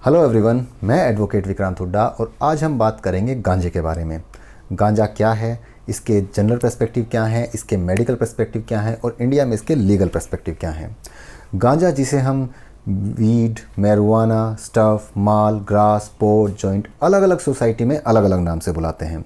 Hello everyone, मैं advocate Vikrant Hooda और आज हम बात करेंगे गांजे के बारे में। गांजा क्या है, इसके जनरल पर्सपेक्टिव क्या है, इसके मेडिकल पर्सपेक्टिव क्या है और इंडिया में इसके लीगल पर्सपेक्टिव क्या है। गांजा, जिसे हम वीड, मैरिजुआना, स्टफ, माल, ग्रास, पोट, जॉइंट, अलग अलग सोसाइटी में अलग अलग नाम से बुलाते हैं।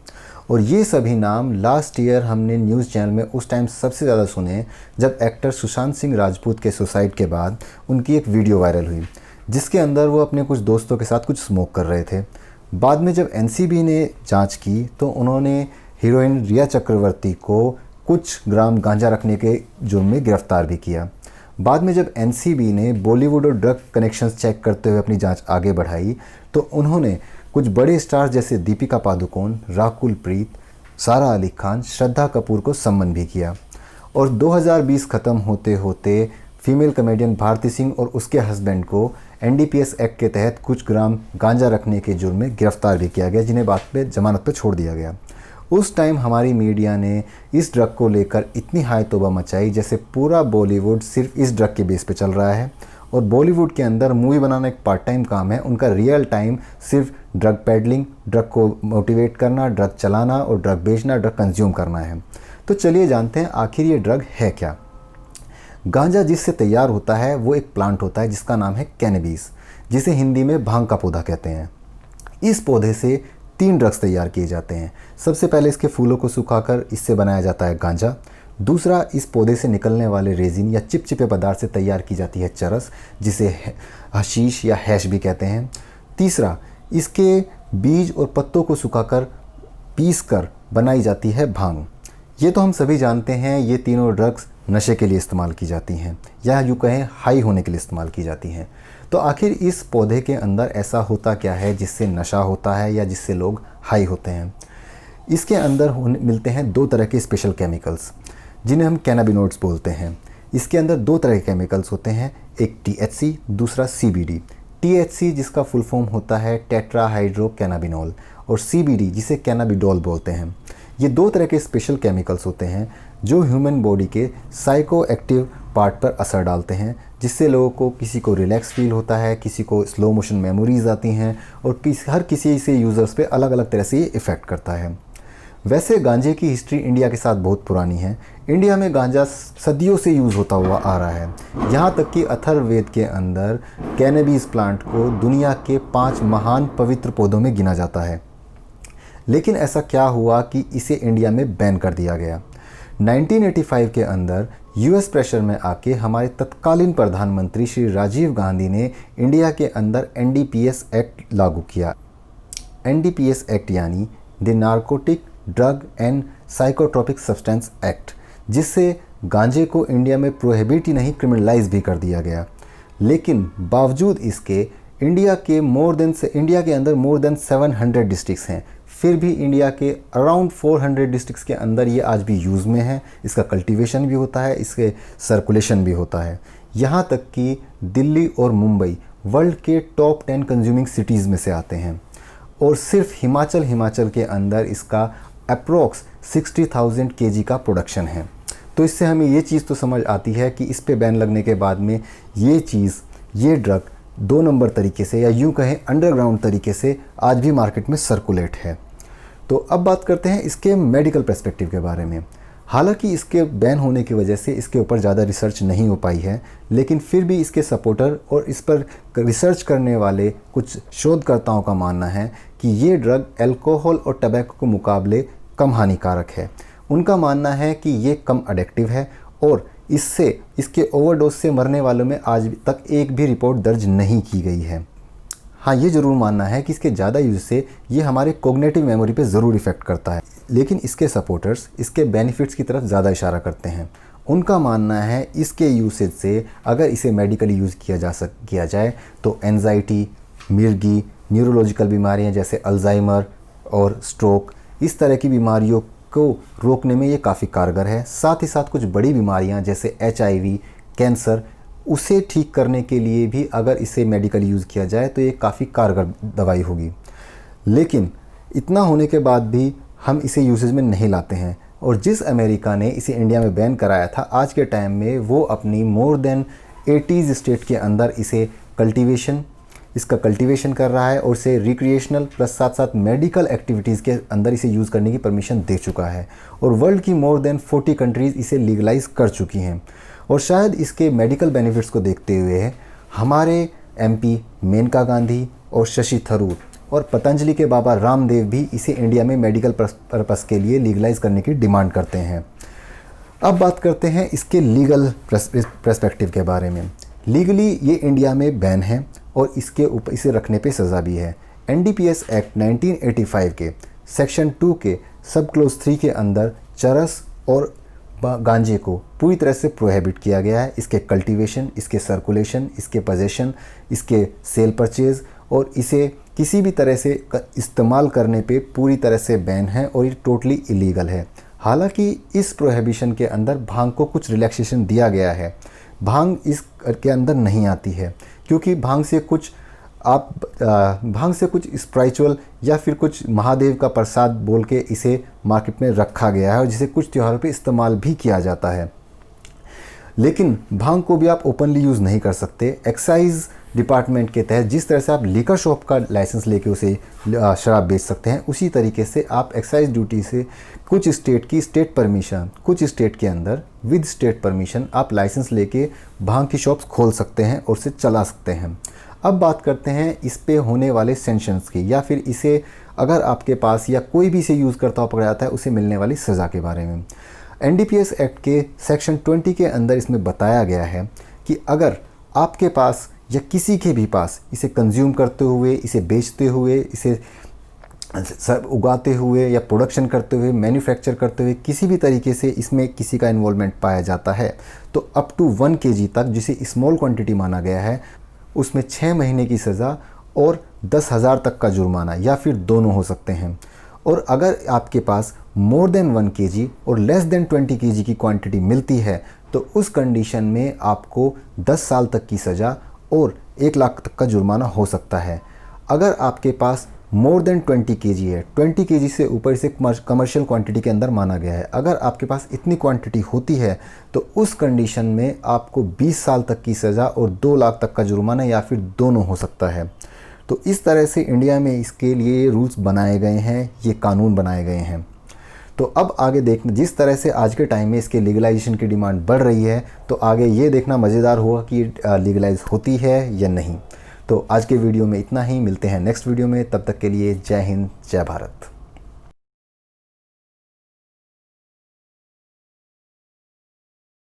और ये सभी नाम लास्ट ईयर हमने न्यूज़ चैनल में उस टाइम सबसे ज़्यादा सुने जब एक्टर सुशांत सिंह राजपूत के सुसाइड के बाद उनकी एक वीडियो वायरल हुई जिसके अंदर वो अपने कुछ दोस्तों के साथ कुछ स्मोक कर रहे थे। बाद में जब एनसीबी ने जांच की तो उन्होंने हीरोइन रिया चक्रवर्ती को कुछ ग्राम गांजा रखने के जुर्म में गिरफ्तार भी किया। बाद में जब एनसीबी ने बॉलीवुड और ड्रग कनेक्शंस चेक करते हुए अपनी जांच आगे बढ़ाई तो उन्होंने कुछ बड़े स्टार्स जैसे दीपिका पादुकोण, राकुल प्रीत, सारा अली खान, श्रद्धा कपूर को सम्मन भी किया। और 2020 ख़त्म होते होते फीमेल कॉमेडियन भारती सिंह और उसके हस्बैंड को एनडीपीएस एक्ट के तहत कुछ ग्राम गांजा रखने के जुर्म में गिरफ्तार भी किया गया, जिन्हें बाद में जमानत पर छोड़ दिया गया। उस टाइम हमारी मीडिया ने इस ड्रग को लेकर इतनी हाय तौबा मचाई जैसे पूरा बॉलीवुड सिर्फ इस ड्रग के बेस पे चल रहा है। और बॉलीवुड के अंदर मूवी बनाना एक पार्ट टाइम काम है, उनका रियल टाइम सिर्फ ड्रग पेडलिंग, ड्रग को मोटिवेट करना, ड्रग चलाना और ड्रग बेचना, ड्रग कंज्यूम करना है। तो चलिए जानते हैं आखिर ये ड्रग है क्या। गांजा जिससे तैयार होता है वो एक प्लांट होता है जिसका नाम है कैनबिस, जिसे हिंदी में भांग का पौधा कहते हैं। इस पौधे से 3 ड्रग्स तैयार किए जाते हैं। सबसे पहले इसके फूलों को सुखाकर इससे बनाया जाता है गांजा। दूसरा, इस पौधे से निकलने वाले रेजिन या चिपचिपे पदार्थ से तैयार की जाती है चरस, जिसे हशीश या हैश भी कहते हैं। तीसरा, इसके बीज और पत्तों को सुखाकर पीस कर बनाई जाती है भांग। ये तो हम सभी जानते हैं, ये तीनों ड्रग्स नशे के लिए इस्तेमाल की जाती हैं या यूँ कहें हाई होने के लिए इस्तेमाल की जाती हैं। तो आखिर इस पौधे के अंदर ऐसा होता क्या है जिससे नशा होता है या जिससे लोग हाई होते हैं। इसके अंदर मिलते हैं 2 तरह के स्पेशल केमिकल्स जिन्हें हम कैनाबिनोइड्स बोलते हैं। इसके अंदर 2 तरह के केमिकल्स होते हैं, एक THC, दूसरा CBD। THC जिसका फुल फॉर्म होता है टेट्रा हाइड्रो कैनाबिनोल और CBD जिसे कैनाबिडोल बोलते हैं। ये 2 तरह के स्पेशल केमिकल्स होते हैं जो ह्यूमन बॉडी के साइको एक्टिव पार्ट पर असर डालते हैं, जिससे लोगों को किसी को रिलैक्स फील होता है, किसी को स्लो मोशन मेमोरीज आती हैं और हर किसी से यूज़र्स पे अलग अलग तरह से ये इफ़ेक्ट करता है। वैसे गांजे की हिस्ट्री इंडिया के साथ बहुत पुरानी है। इंडिया में गांजा सदियों से यूज़ होता हुआ आ रहा है। यहाँ तक कि अथर्ववेद के अंदर कैनबिस प्लांट को दुनिया के 5 महान पवित्र पौधों में गिना जाता है। लेकिन ऐसा क्या हुआ कि इसे इंडिया में बैन कर दिया गया। 1985 के अंदर यूएस प्रेशर में आके हमारे तत्कालीन प्रधानमंत्री श्री राजीव गांधी ने इंडिया के अंदर एनडीपीएस एक्ट लागू किया। एनडीपीएस एक्ट यानी the narcotic drug and psychotropic substance act, जिससे गांजे को इंडिया में प्रोहिबिट ही नहीं क्रिमिनलाइज भी कर दिया गया। लेकिन बावजूद इसके इंडिया के अंदर मोर देन 700 डिस्ट्रिक्ट्स हैं, फिर भी इंडिया के अराउंड 400 डिस्ट्रिक्ट्स के अंदर ये आज भी यूज़ में है। इसका कल्टीवेशन भी होता है, इसके सर्कुलेशन भी होता है। यहाँ तक कि दिल्ली और मुंबई वर्ल्ड के टॉप 10 कंज्यूमिंग सिटीज़ में से आते हैं। और सिर्फ हिमाचल के अंदर इसका अप्रोक्स 60,000 kg का प्रोडक्शन है। तो इससे हमें ये चीज़ तो समझ आती है कि इस पे बैन लगने के बाद में ये ड्रग 2 नंबर तरीके से या यूँ कहें अंडरग्राउंड तरीके से आज भी मार्केट में सर्कुलेट है। तो अब बात करते हैं इसके मेडिकल पर्सपेक्टिव के बारे में। हालांकि इसके बैन होने की वजह से इसके ऊपर ज़्यादा रिसर्च नहीं हो पाई है, लेकिन फिर भी इसके सपोर्टर और इस पर रिसर्च करने वाले कुछ शोधकर्ताओं का मानना है कि ये ड्रग अल्कोहल और टबैको के मुकाबले कम हानिकारक है। उनका मानना है कि ये कम एडिक्टिव है और इसके ओवरडोज से मरने वालों में आज तक एक भी रिपोर्ट दर्ज नहीं की गई है। हाँ, ये ज़रूर मानना है कि इसके ज़्यादा यूज़ से ये हमारे कोग्निटिव मेमोरी पे ज़रूर इफ़ेक्ट करता है, लेकिन इसके सपोर्टर्स इसके बेनिफिट्स की तरफ ज़्यादा इशारा करते हैं। उनका मानना है इसके यूसेज से अगर इसे मेडिकली यूज़ किया जाए तो एंजाइटी, मिर्गी, न्यूरोलॉजिकल बीमारियाँ जैसे अल्जाइमर और स्ट्रोक, इस तरह की बीमारियों को रोकने में ये काफ़ी कारगर है। साथ ही साथ कुछ बड़ी बीमारियां जैसे HIV, कैंसर, उसे ठीक करने के लिए भी अगर इसे मेडिकल यूज़ किया जाए तो ये काफ़ी कारगर दवाई होगी। लेकिन इतना होने के बाद भी हम इसे यूसेज में नहीं लाते हैं और जिस अमेरिका ने इसे इंडिया में बैन कराया था, आज के टाइम में वो अपनी मोर देन 80 स्टेट के अंदर इसे कल्टीवेशन, इसका कल्टीवेशन कर रहा है और इसे रिक्रिएशनल प्लस साथ साथ मेडिकल एक्टिविटीज़ के अंदर इसे यूज़ करने की परमिशन दे चुका है और वर्ल्ड की मोर देन 40 कंट्रीज़ इसे लीगलाइज कर चुकी हैं। और शायद इसके मेडिकल बेनिफिट्स को देखते हुए हमारे MP मेनका गांधी और शशि थरूर और पतंजलि के बाबा रामदेव भी इसे इंडिया में मेडिकल पर्पस के लिए लीगलाइज करने की डिमांड करते हैं। अब बात करते हैं इसके लीगल पर्सपेक्टिव के बारे में। लीगली ये इंडिया में बैन है और इसके ऊपर इसे रखने पे सज़ा भी है। NDPS एक्ट 1985 के सेक्शन 2 के सब क्लोज 3 के अंदर चरस और गांजे को पूरी तरह से प्रोहिबिट किया गया है। इसके कल्टीवेशन, इसके सर्कुलेशन, इसके पोजेशन, इसके सेल परचेज और इसे किसी भी तरह से इस्तेमाल करने पे पूरी तरह से बैन है और ये टोटली इलीगल है। हालांकि इस प्रोहिबिशन के अंदर भांग को कुछ रिलैक्सेशन दिया गया है। भांग इस के अंदर नहीं आती है क्योंकि भांग से कुछ स्पिरिचुअल या फिर कुछ महादेव का प्रसाद बोल के इसे मार्केट में रखा गया है और जिसे कुछ त्योहारों पे इस्तेमाल भी किया जाता है। लेकिन भांग को भी आप ओपनली यूज़ नहीं कर सकते। एक्साइज डिपार्टमेंट के तहत जिस तरह से आप लिकर शॉप का लाइसेंस लेके उसे शराब बेच सकते हैं, उसी तरीके से आप एक्साइज ड्यूटी से कुछ स्टेट की स्टेट परमिशन, कुछ स्टेट के अंदर विद स्टेट परमिशन आप लाइसेंस लेके भांग की शॉप्स खोल सकते हैं और उसे चला सकते हैं। अब बात करते हैं इस पे होने वाले सेंक्शंस की या फिर इसे अगर आपके पास या कोई भी इसे यूज़ करता हुआ पकड़ा जाता है उसे मिलने वाली सज़ा के बारे में। NDPS एक्ट के सेक्शन 20 के अंदर इसमें बताया गया है कि अगर आपके पास या किसी के भी पास इसे कंज्यूम करते हुए, इसे बेचते हुए, इसे उगाते हुए या प्रोडक्शन करते हुए, मैन्युफैक्चर करते हुए किसी भी तरीके से इसमें किसी का इन्वॉल्वमेंट पाया जाता है तो अप टू 1 kg तक, जिसे स्मॉल क्वांटिटी माना गया है, उसमें 6 महीने की सज़ा और 10,000 तक का जुर्माना या फिर दोनों हो सकते हैं। और अगर आपके पास मोर देन 1 kg और लेस देन 20 kg की क्वांटिटी मिलती है तो उस कंडीशन में आपको 10 साल तक की सज़ा और 1 लाख तक का जुर्माना हो सकता है। अगर आपके पास मोर देन 20 kg है, 20 kg से ऊपर इसे कमर्शियल क्वांटिटी के अंदर माना गया है, अगर आपके पास इतनी क्वांटिटी होती है तो उस कंडीशन में आपको 20 साल तक की सज़ा और 2 लाख तक का जुर्माना या फिर दोनों हो सकता है। तो इस तरह से इंडिया में इसके लिए रूल्स बनाए गए हैं, ये कानून बनाए गए हैं। तो अब आगे देखना, जिस तरह से आज के टाइम में इसके लीगलाइजेशन की डिमांड बढ़ रही है तो आगे ये देखना मज़ेदार होगा कि लीगलाइज होती है या नहीं। तो आज के वीडियो में इतना ही, मिलते हैं नेक्स्ट वीडियो में, तब तक के लिए जय हिंद, जय भारत।